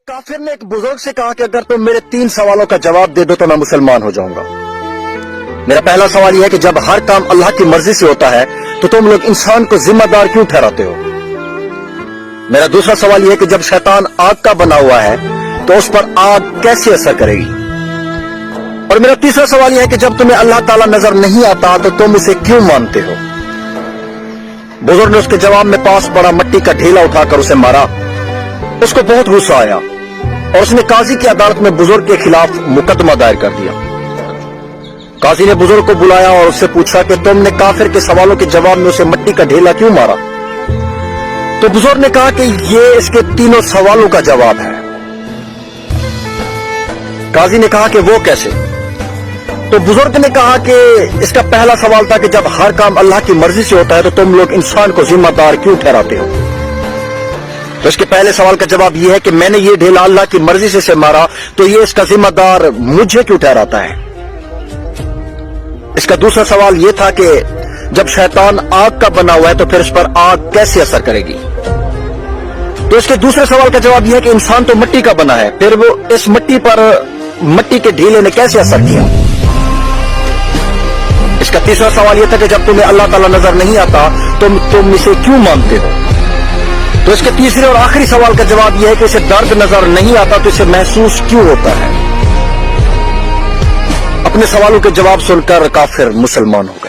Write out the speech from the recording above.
काफिर ने एक बुजुर्ग से कहा कि अगर तुम मेरे 3 सवालों का जवाब दे दो तो मैं मुसलमान हो जाऊंगा। मेरा पहला सवाल यह है कि जब हर काम अल्लाह की मर्जी से होता है तो तुम लोग इंसान को जिम्मेदार क्यों ठहराते हो? मेरा दूसरा सवाल यह है कि जब शैतान आग का बना हुआ है तो उस पर आग कैसे असर करेगी? और मेरा तीसरा सवाल यह है कि जब तुम्हें अल्लाह ताला नजर नहीं आता तो तुम उसे क्यों मानते हो? बुजुर्ग ने उसके जवाब में पास पड़ा मट्टी का ढेला उठाकर उसे मारा। उसको बहुत गुस्सा आया और उसने काजी की अदालत में बुजुर्ग के खिलाफ मुकदमा दायर कर दिया। काजी ने बुजुर्ग को बुलाया और उससे पूछा कि तुमने काफिर के सवालों के जवाब में उसे मट्टी का ढेला क्यों मारा? तो बुजुर्ग ने कहा कि ये इसके 3 सवालों का जवाब है। काजी ने कहा कि वो कैसे? तो बुजुर्ग ने कहा कि इसका पहला सवाल था कि जब हर काम अल्लाह की मर्जी से होता है तो तुम लोग इंसान को जिम्मेदार क्यों ठहराते हो? तो इसके पहले सवाल का जवाब यह है कि मैंने ये ढेला अल्लाह की मर्जी से मारा तो ये इसका जिम्मेदार मुझे क्यों ठहराता है? इसका दूसरा सवाल यह था कि जब शैतान आग का बना हुआ है तो फिर इस पर आग कैसे असर करेगी? तो इसके दूसरे सवाल का जवाब यह है कि इंसान तो मिट्टी का बना है, फिर वो इस मिट्टी पर मिट्टी के ढेले ने कैसे असर किया? इसका तीसरा सवाल यह था कि जब तुम्हें अल्लाह ताला नजर नहीं आता तो तुम इसे क्यों मानते हो? तो इसके तीसरे और आखिरी सवाल का जवाब यह है कि इसे दर्द नजर नहीं आता तो इसे महसूस क्यों होता है? अपने सवालों के जवाब सुनकर काफिर मुसलमान हो गए।